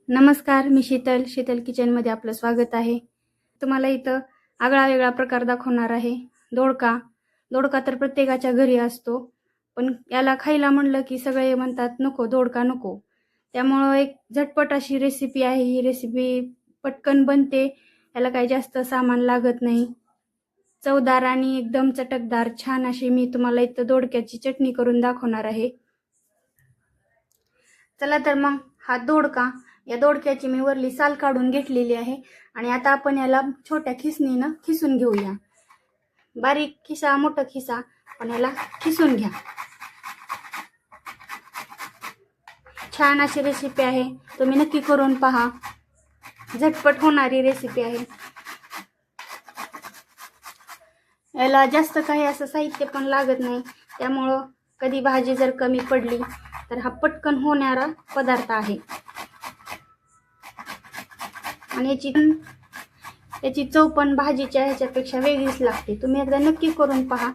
नमस्कार, मी शीतल किचनमध्ये आपलं स्वागत आहे. तुम्हाला इथं आगळा वेगळा प्रकार दाखवणार आहे. दोडका तर प्रत्येकाच्या घरी असतो, पण याला खायला म्हणलं की सगळे म्हणतात नको, दोडका नको. त्यामुळं एक झटपट अशी रेसिपी आहे. ही रेसिपी पटकन बनते, याला काही जास्त सामान लागत नाही. चवदार आणि एकदम चटकदार छान अशी मी तुम्हाला इथं दोडक्याची चटणी करून दाखवणार आहे. चला तर मग हा दोडका, या दोडक्याची मी वरली साल काढून घेतलेली आहे आणि आता आपण याला छोट्या खिसणीनं खिसून घेऊया. बारीक खिसा, मोठा खिसा, पण याला खिसून घ्या. छान अशी रेसिपी आहे, तुम्ही नक्की करून पहा. झटपट होणारी रेसिपी आहे. याला जास्त काही असं साहित्य पण लागत नाही, त्यामुळं कधी भाजी जर कमी पडली तर हा पटकन होणारा पदार्थ आहे आणि याची चव पण भाजीच्या ह्याच्यापेक्षा वेगळीच लागते. तुम्ही एकदा नक्की करून पहा.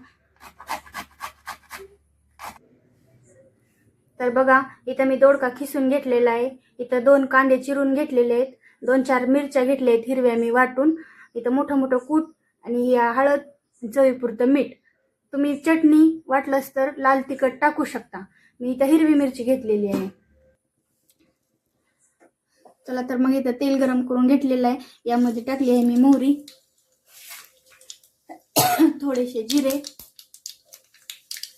तर बघा, इथं मी दोडका खिसून घेतलेला आहे. इथं 2 कांदे चिरून घेतलेले आहेत, 2-4 मिरच्या घेतल्या आहेत हिरव्या मी वाटून. इथं मोठं मोठं कूट आणि हळद, चवीपुरतं मीठ. तुम्ही चटणी वाटलंच तर लाल तिखट टाकू शकता. मी इथं हिरवी मिरची घेतलेली आहे. चला तर मग इथं तेल गरम करून घेतलेलं आहे. यामध्ये टाकली आहे मी मोहरी, थोडेसे जिरे.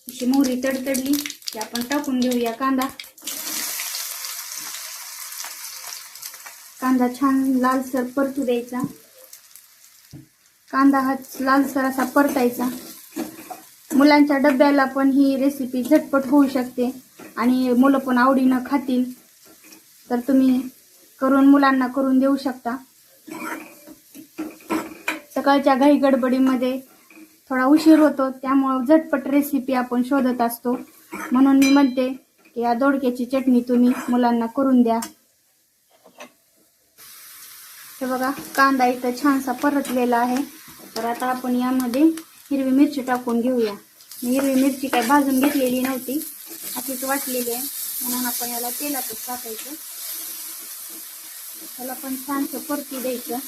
अशी मोहरी तडतडली की आपण टाकून घेऊया कांदा. कांदा छान लालसर परतू द्यायचा. कांदा हा लालसर असा परतायचा. मुलांच्या डब्याला पण ही रेसिपी झटपट होऊ शकते आणि मुलं पण आवडीनं खातील. तर तुम्ही करून मुलांना करून देऊ शकता. सकाळच्या घाई गडबडीमध्ये थोडा उशीर होतो, त्यामुळं झटपट रेसिपी आपण शोधत असतो. म्हणून मी म्हणते की या दोडक्याची चटणी तुम्ही मुलांना करून द्या. हे बघा, कांदा इथं छानसा परतलेला आहे. तर आता आपण यामध्ये हिरवी मिरची टाकून घेऊया. मी हिरवी मिरची काय भाजून घेतलेली नव्हती, अशीच वाटलेली आहे, म्हणून आपण याला तेलातच टाकायचं. त्याला पण छानसं परतू द्यायचं.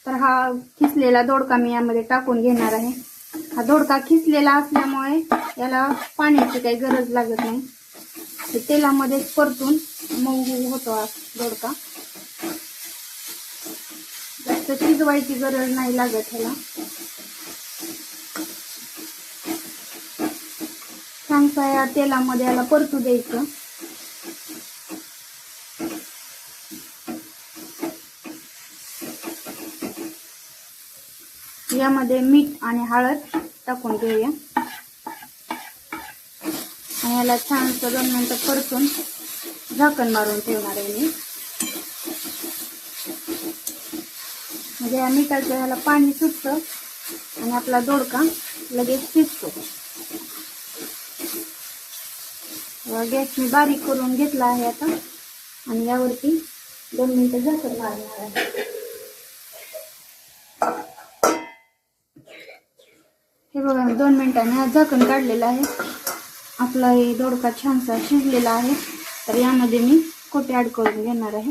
तर हा खिसलेला दोडका मी यामध्ये टाकून घेणार आहे. हा दोडका खिसलेला असल्यामुळे याला पाण्याची काही गरज लागत नाही. ते तेलामध्येच परतून मऊ होतो हा दोडका. जास्त शिजवायची गरज नाही लागत ह्याला. छानसा या तेलामध्ये याला परतू द्यायचं. यामध्ये मीठ आणि हळद टाकून घेऊया आणि याला छानसं 2 मिनिटं परतून झाकण मारून ठेवणार आहे मी. म्हणजे या मिठाचं ह्याला पाणी सुटतं आणि आपला दोडका लगेच शिजतो. गॅस मी बारीक करून घेतला आहे आता आणि यावरती 2 मिनिटं झाकण मारणार आहे. हे बघा, 2 मिनिटांनी झाकण काढलेलं आहे. आपला हे दोडका छानसा शिजलेला आहे. तर यामध्ये मी कोटे ॲड करून घेणार आहे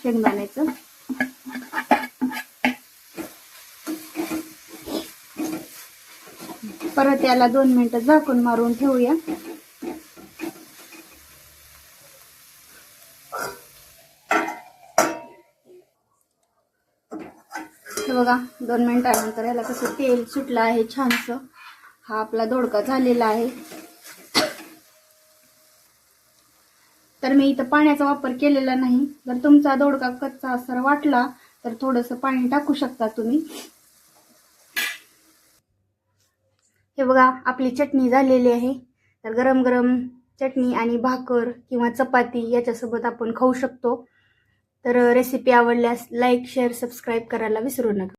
शेंगदाण्याचं. परत याला 2 मिनिटं झाकून मारून ठेवूया. हे बघा, 2 मिनिटानंतर याला कसं तेल सुटलं आहे छानसं. हा आपला दोडका झालेला आहे. तर मी इथं पाण्याचा वापर केलेला नाही. जर तुमचा दोडका कच्चा असर वाटला तर थोडंसं पाणी टाकू शकता तुम्ही. हे बघा, आपली चटणी झालेली आहे. तर गरम गरम चटणी आणि भाकर किंवा चपाती याच्यासोबत आपण खाऊ शकतो. तर रेसिपी आवडल्यास लाईक, शेअर, सबस्क्राईब करायला विसरू नका.